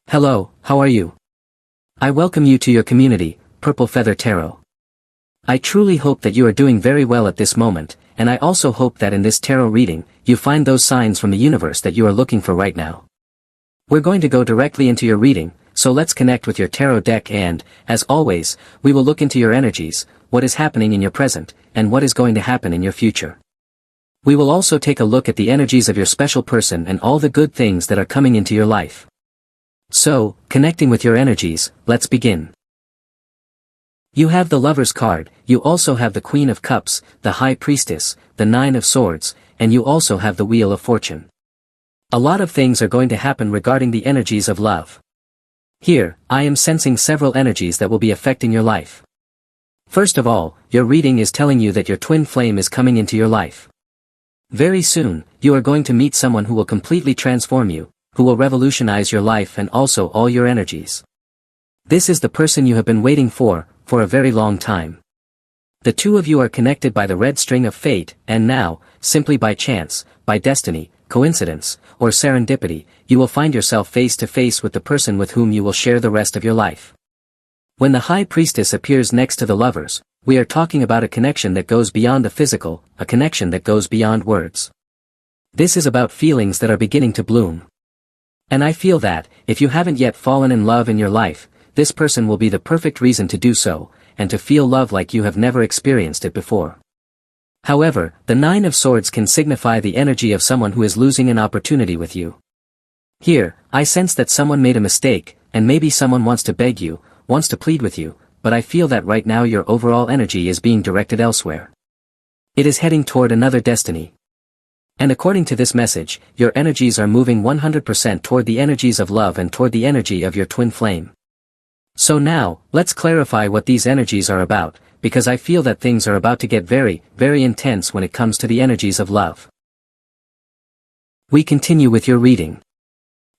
Hello, how are you? I welcome you to your community, Purple Feather Tarot. I truly hope that you are doing very well at this moment, and I also hope that in this tarot reading, you find those signs from the universe that you are looking for right now. We're going to go directly into your reading, so let's connect with your tarot deck and, as always, we will look into your energies, what is happening in your present, and what is going to happen in your future. We will also take a look at the energies of your special person and all the good things that are coming into your life. So, connecting with your energies, let's begin. You have the Lover's card, you also have the Queen of Cups, the High Priestess, the Nine of Swords, and you also have the Wheel of Fortune. A lot of things are going to happen regarding the energies of love. Here, I am sensing several energies that will be affecting your life. First of all, your reading is telling you that your twin flame is coming into your life. Very soon, you are going to meet someone who will completely transform you, who will revolutionize your life and also all your energies. This is the person you have been waiting for a very long time. The two of you are connected by the red string of fate, and now, simply by chance, by destiny, coincidence, or serendipity, you will find yourself face to face with the person with whom you will share the rest of your life. When the High Priestess appears next to the Lovers, we are talking about a connection that goes beyond the physical, a connection that goes beyond words. This is about feelings that are beginning to bloom. And I feel that, if you haven't yet fallen in love in your life, this person will be the perfect reason to do so, and to feel love like you have never experienced it before. However, the Nine of Swords can signify the energy of someone who is losing an opportunity with you. Here, I sense that someone made a mistake, and maybe someone wants to beg you, wants to plead with you, but I feel that right now your overall energy is being directed elsewhere. It is heading toward another destiny. And according to this message, your energies are moving 100% toward the energies of love and toward the energy of your twin flame. So now, let's clarify what these energies are about, because I feel that things are about to get very, very intense when it comes to the energies of love. We continue with your reading.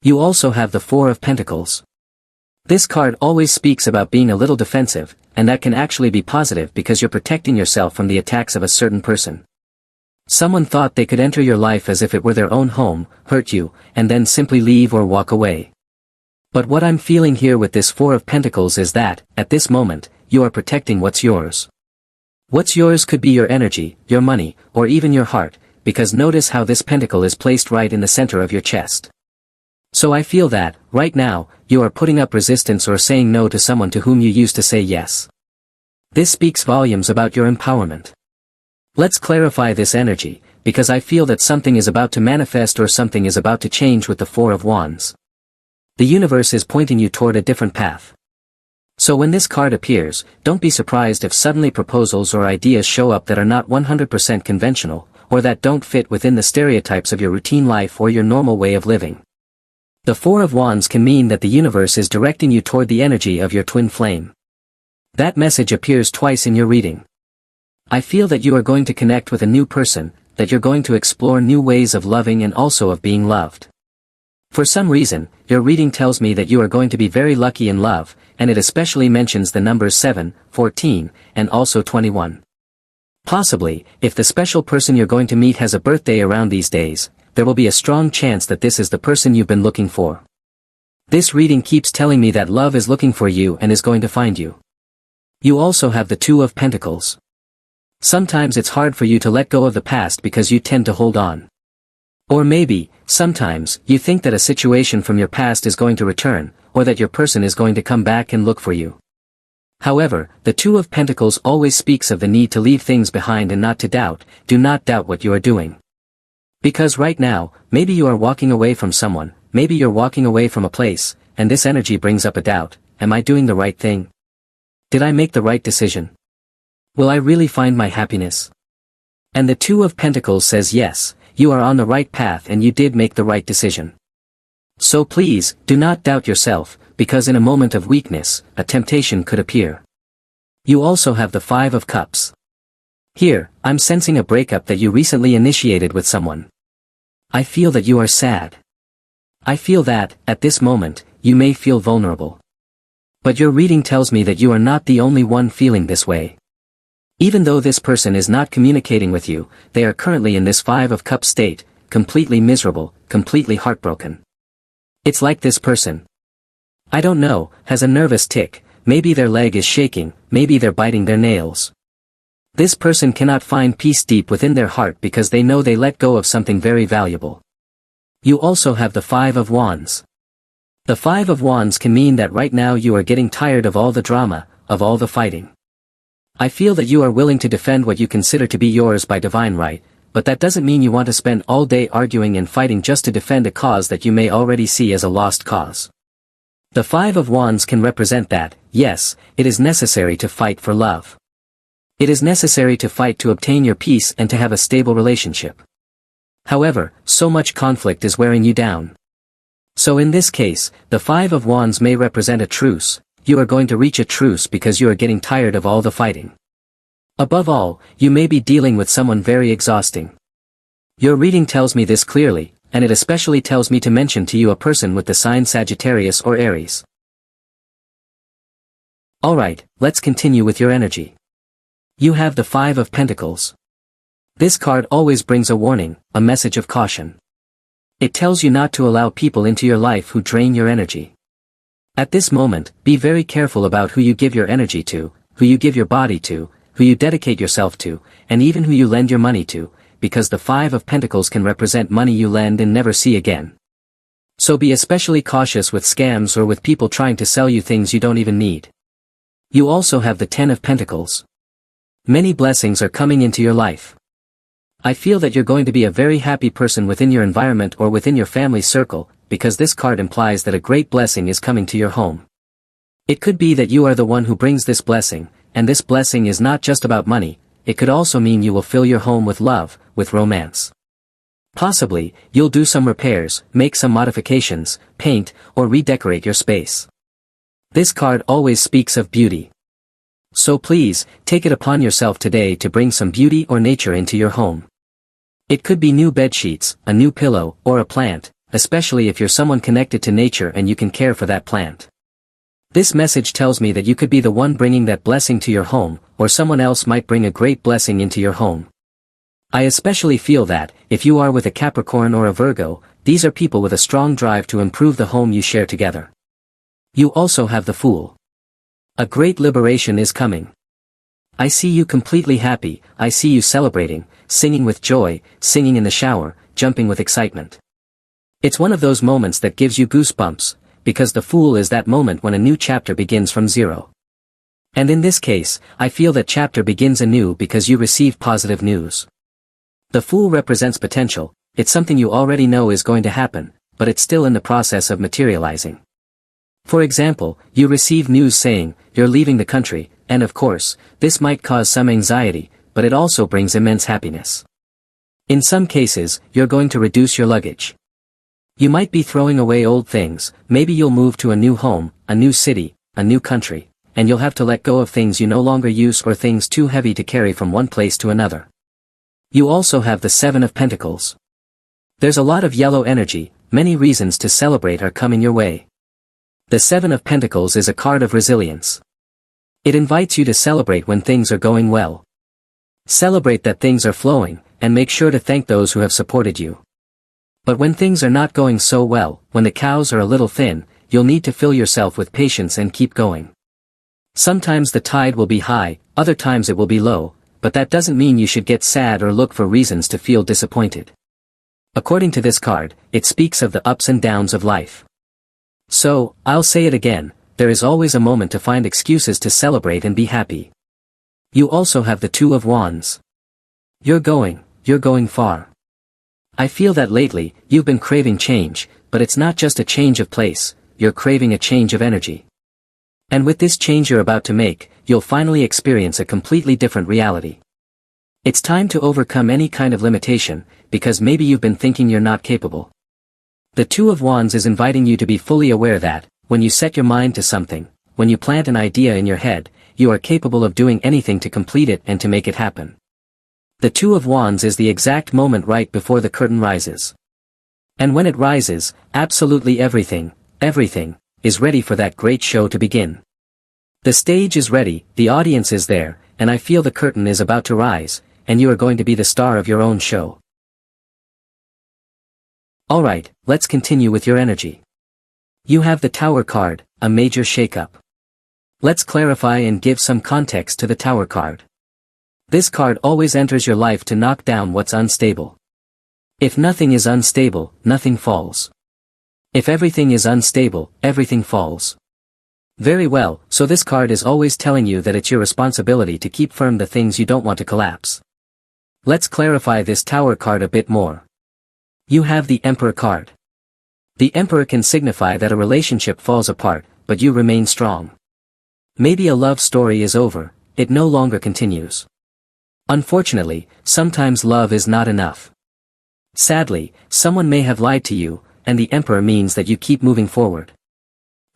You also have the Four of Pentacles. This card always speaks about being a little defensive, and that can actually be positive because you're protecting yourself from the attacks of a certain person. Someone thought they could enter your life as if it were their own home, hurt you, and then simply leave or walk away. But what I'm feeling here with this Four of Pentacles is that, at this moment, you are protecting what's yours. What's yours could be your energy, your money, or even your heart, because notice how this pentacle is placed right in the center of your chest. So I feel that, right now, you are putting up resistance or saying no to someone to whom you used to say yes. This speaks volumes about your empowerment. Let's clarify this energy, because I feel that something is about to manifest or something is about to change with the Four of Wands. The universe is pointing you toward a different path. So when this card appears, don't be surprised if suddenly proposals or ideas show up that are not 100% conventional, or that don't fit within the stereotypes of your routine life or your normal way of living. The Four of Wands can mean that the universe is directing you toward the energy of your twin flame. That message appears twice in your reading. I feel that you are going to connect with a new person, that you're going to explore new ways of loving and also of being loved. For some reason, your reading tells me that you are going to be very lucky in love, and it especially mentions the numbers 7, 14, and also 21. Possibly, if the special person you're going to meet has a birthday around these days, there will be a strong chance that this is the person you've been looking for. This reading keeps telling me that love is looking for you and is going to find you. You also have the Two of Pentacles. Sometimes it's hard for you to let go of the past because you tend to hold on. Or maybe, sometimes, you think that a situation from your past is going to return, or that your person is going to come back and look for you. However, the Two of Pentacles always speaks of the need to leave things behind and not to doubt. Do not doubt what you are doing. Because right now, maybe you are walking away from someone, maybe you're walking away from a place, and this energy brings up a doubt. Am I doing the right thing? Did I make the right decision? Will I really find my happiness? And the Two of Pentacles says yes, you are on the right path and you did make the right decision. So please, do not doubt yourself, because in a moment of weakness, a temptation could appear. You also have the Five of Cups. Here, I'm sensing a breakup that you recently initiated with someone. I feel that you are sad. I feel that, at this moment, you may feel vulnerable. But your reading tells me that you are not the only one feeling this way. Even though this person is not communicating with you, they are currently in this Five of Cups state, completely miserable, completely heartbroken. It's like this person I don't know, has a nervous tick, maybe their leg is shaking, maybe they're biting their nails. This person cannot find peace deep within their heart because they know they let go of something very valuable. You also have the Five of Wands. The Five of Wands can mean that right now you are getting tired of all the drama, of all the fighting. I feel that you are willing to defend what you consider to be yours by divine right, but that doesn't mean you want to spend all day arguing and fighting just to defend a cause that you may already see as a lost cause. The Five of Wands can represent that, yes, it is necessary to fight for love. It is necessary to fight to obtain your peace and to have a stable relationship. However, so much conflict is wearing you down. So in this case, the Five of Wands may represent a truce. You are going to reach a truce because you are getting tired of all the fighting. Above all, you may be dealing with someone very exhausting. Your reading tells me this clearly, and it especially tells me to mention to you a person with the sign Sagittarius or Aries. Alright, let's continue with your energy. You have the Five of Pentacles. This card always brings a warning, a message of caution. It tells you not to allow people into your life who drain your energy. At this moment, be very careful about who you give your energy to, who you give your body to, who you dedicate yourself to, and even who you lend your money to, because the Five of Pentacles can represent money you lend and never see again. So be especially cautious with scams or with people trying to sell you things you don't even need. You also have the Ten of Pentacles. Many blessings are coming into your life. I feel that you're going to be a very happy person within your environment or within your family circle, because this card implies that a great blessing is coming to your home. It could be that you are the one who brings this blessing, and this blessing is not just about money, it could also mean you will fill your home with love, with romance. Possibly, you'll do some repairs, make some modifications, paint, or redecorate your space. This card always speaks of beauty. So please, take it upon yourself today to bring some beauty or nature into your home. It could be new bed sheets, a new pillow, or a plant, especially if you're someone connected to nature and you can care for that plant. This message tells me that you could be the one bringing that blessing to your home, or someone else might bring a great blessing into your home. I especially feel that, if you are with a Capricorn or a Virgo, these are people with a strong drive to improve the home you share together. You also have the Fool. A great liberation is coming. I see you completely happy, I see you celebrating, singing with joy, singing in the shower, jumping with excitement. It's one of those moments that gives you goosebumps, because the Fool is that moment when a new chapter begins from zero. And in this case, I feel that chapter begins anew because you receive positive news. The Fool represents potential, it's something you already know is going to happen, but it's still in the process of materializing. For example, you receive news saying, you're leaving the country, and of course, this might cause some anxiety, but it also brings immense happiness. In some cases, you're going to reduce your luggage. You might be throwing away old things, maybe you'll move to a new home, a new city, a new country, and you'll have to let go of things you no longer use or things too heavy to carry from one place to another. You also have the Seven of Pentacles. There's a lot of yellow energy, many reasons to celebrate are coming your way. The Seven of Pentacles is a card of resilience. It invites you to celebrate when things are going well. Celebrate that things are flowing, and make sure to thank those who have supported you. But when things are not going so well, when the cows are a little thin, you'll need to fill yourself with patience and keep going. Sometimes the tide will be high, other times it will be low, but that doesn't mean you should get sad or look for reasons to feel disappointed. According to this card, it speaks of the ups and downs of life. So, I'll say it again, there is always a moment to find excuses to celebrate and be happy. You also have the Two of Wands. You're going far. I feel that lately, you've been craving change, but it's not just a change of place, you're craving a change of energy. And with this change you're about to make, you'll finally experience a completely different reality. It's time to overcome any kind of limitation, because maybe you've been thinking you're not capable. The Two of Wands is inviting you to be fully aware that, when you set your mind to something, when you plant an idea in your head, you are capable of doing anything to complete it and to make it happen. The Two of Wands is the exact moment right before the curtain rises. And when it rises, absolutely everything, is ready for that great show to begin. The stage is ready, the audience is there, and I feel the curtain is about to rise, and you are going to be the star of your own show. Alright, let's continue with your energy. You have the Tower card, A major shakeup. Let's clarify and give some context to the Tower card. This card always enters your life to knock down what's unstable. If nothing is unstable, nothing falls. If everything is unstable, everything falls. Very well, so this card is always telling you that it's your responsibility to keep firm the things you don't want to collapse. Let's clarify this Tower card a bit more. You have the Emperor card. The Emperor can signify that a relationship falls apart, but you remain strong. Maybe a love story is over, it no longer continues. Unfortunately, sometimes love is not enough. Sadly, someone may have lied to you, and the Emperor means that you keep moving forward.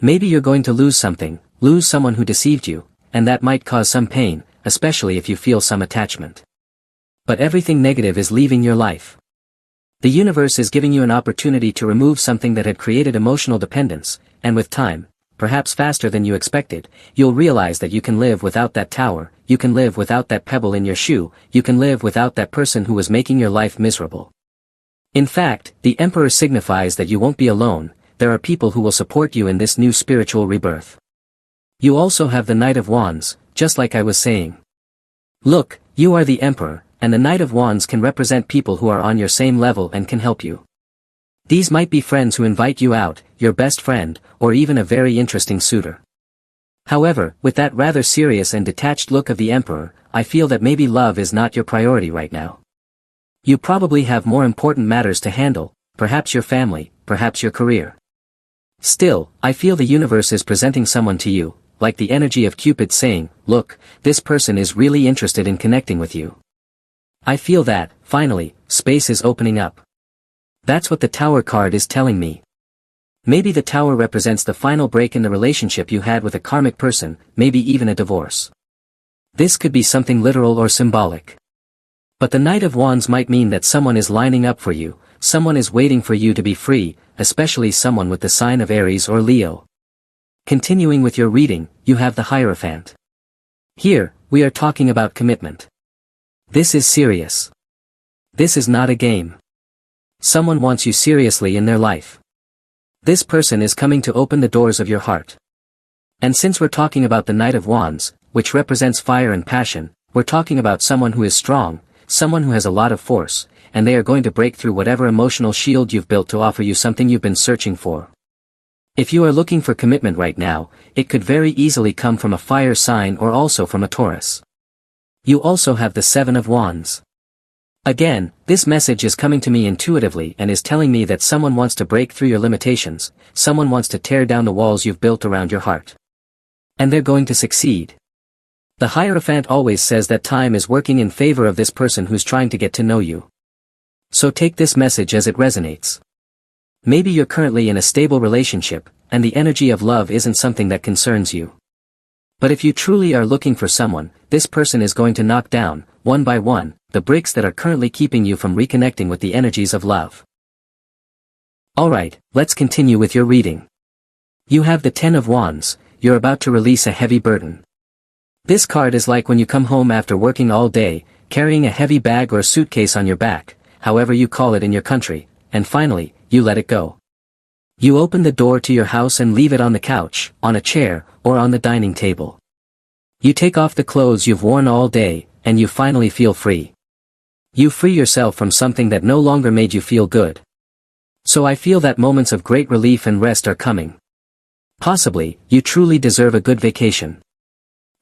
Maybe you're going to lose something, lose someone who deceived you, and that might cause some pain, especially if you feel some attachment. But everything negative is leaving your life. The universe is giving you an opportunity to remove something that had created emotional dependence, and with time, perhaps faster than you expected, you'll realize that you can live without that tower, you can live without that pebble in your shoe, you can live without that person who was making your life miserable. In fact, the Emperor signifies that you won't be alone, there are people who will support you in this new spiritual rebirth. You also have the Knight of Wands, just like I was saying. Look, you are the Emperor, and the Knight of Wands can represent people who are on your same level and can help you. These might be friends who invite you out, your best friend, or even a very interesting suitor. However, with that rather serious and detached look of the Emperor, I feel that maybe love is not your priority right now. You probably have more important matters to handle, perhaps your family, perhaps your career. Still, I feel the universe is presenting someone to you, like the energy of Cupid saying, look, this person is really interested in connecting with you. I feel that, finally, space is opening up. That's what the Tower card is telling me. Maybe the Tower represents the final break in the relationship you had with a karmic person, maybe even a divorce. This could be something literal or symbolic. But the Knight of Wands might mean that someone is lining up for you, someone is waiting for you to be free, especially someone with the sign of Aries or Leo. Continuing with your reading, you have the Hierophant. Here, we are talking about commitment. This is serious. This is not a game. Someone wants you seriously in their life. This person is coming to open the doors of your heart. And since we're talking about the Knight of Wands, which represents fire and passion, we're talking about someone who is strong, someone who has a lot of force, and they are going to break through whatever emotional shield you've built to offer you something you've been searching for. If you are looking for commitment right now, it could very easily come from a fire sign or also from a Taurus. You also have the Seven of Wands. Again, this message is coming to me intuitively and is telling me that someone wants to break through your limitations, someone wants to tear down the walls you've built around your heart. And they're going to succeed. The Hierophant always says that time is working in favor of this person who's trying to get to know you. So take this message as it resonates. Maybe you're currently in a stable relationship, and the energy of love isn't something that concerns you. But if you truly are looking for someone, this person is going to knock down, one by one, the bricks that are currently keeping you from reconnecting with the energies of love. Alright, let's continue with your reading. You have the Ten of Wands, you're about to release a heavy burden. This card is like when you come home after working all day, carrying a heavy bag or suitcase on your back, however you call it in your country, and finally, you let it go. You open the door to your house and leave it on the couch, on a chair, or on the dining table. You take off the clothes you've worn all day, and you finally feel free. You free yourself from something that no longer made you feel good. So I feel that moments of great relief and rest are coming. Possibly, you truly deserve a good vacation.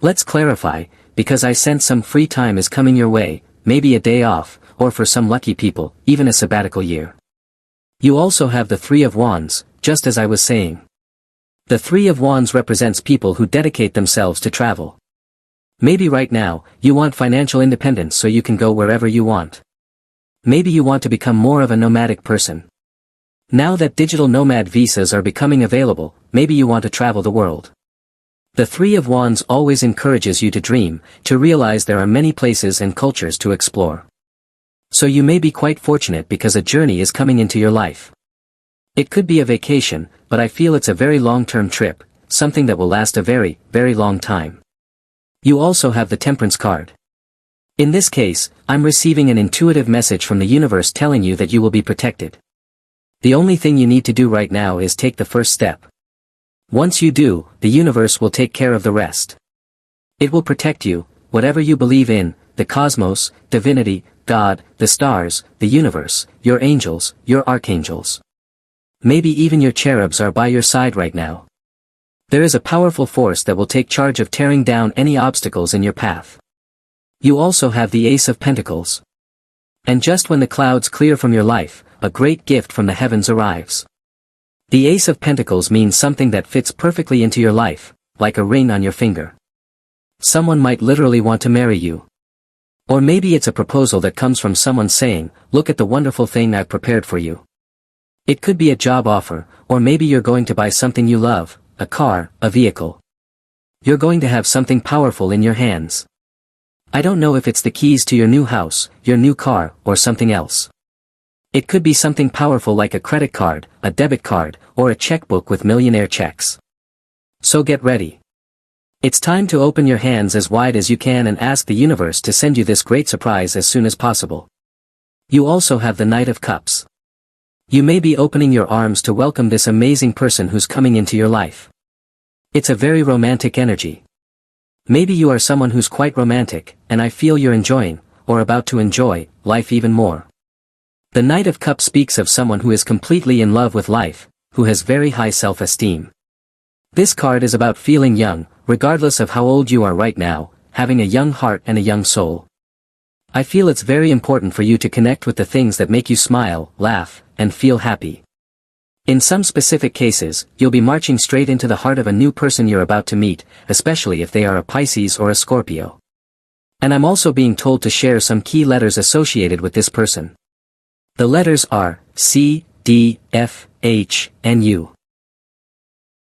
Let's clarify, because I sense some free time is coming your way, maybe a day off, or for some lucky people, even a sabbatical year. You also have the Three of Wands, just as I was saying. The Three of Wands represents people who dedicate themselves to travel. Maybe right now, you want financial independence so you can go wherever you want. Maybe you want to become more of a nomadic person. Now that digital nomad visas are becoming available, maybe you want to travel the world. The Three of Wands always encourages you to dream, to realize there are many places and cultures to explore. So you may be quite fortunate because a journey is coming into your life. It could be a vacation, but I feel it's a very long-term trip, something that will last a very, very long time. You also have the Temperance card. In this case, I'm receiving an intuitive message from the universe telling you that you will be protected. The only thing you need to do right now is take the first step. Once you do, the universe will take care of the rest. It will protect you, whatever you believe in, the cosmos, divinity, God, the stars, the universe, your angels, your archangels. Maybe even your cherubs are by your side right now. There is a powerful force that will take charge of tearing down any obstacles in your path. You also have the Ace of Pentacles. And just when the clouds clear from your life, a great gift from the heavens arrives. The Ace of Pentacles means something that fits perfectly into your life, like a ring on your finger. Someone might literally want to marry you. Or maybe it's a proposal that comes from someone saying, "Look at the wonderful thing I've prepared for you." It could be a job offer, or maybe you're going to buy something you love, a car, a vehicle. You're going to have something powerful in your hands. I don't know if it's the keys to your new house, your new car, or something else. It could be something powerful like a credit card, a debit card, or a checkbook with millionaire checks. So get ready. It's time to open your hands as wide as you can and ask the universe to send you this great surprise as soon as possible. You also have the Knight of Cups. You may be opening your arms to welcome this amazing person who's coming into your life. It's a very romantic energy. Maybe you are someone who's quite romantic, and I feel you're enjoying, or about to enjoy, life even more. The Knight of Cups speaks of someone who is completely in love with life, who has very high self-esteem. This card is about feeling young, regardless of how old you are right now, having a young heart and a young soul. I feel it's very important for you to connect with the things that make you smile, laugh, and feel happy. In some specific cases, you'll be marching straight into the heart of a new person you're about to meet, especially if they are a Pisces or a Scorpio. And I'm also being told to share some key letters associated with this person. The letters are C, D, F, H, and U.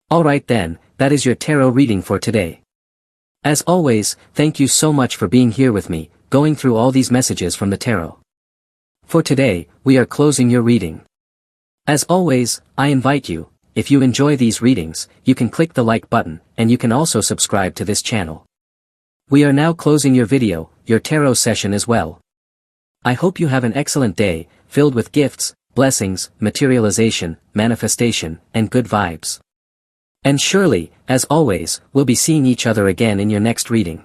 Alright then, that is your tarot reading for today. As always, thank you so much for being here with me, going through all these messages from the tarot. For today, we are closing your reading. As always, I invite you, if you enjoy these readings, you can click the like button, and you can also subscribe to this channel. We are now closing your video, your tarot session as well. I hope you have an excellent day, filled with gifts, blessings, materialization, manifestation, and good vibes. And surely, as always, we'll be seeing each other again in your next reading.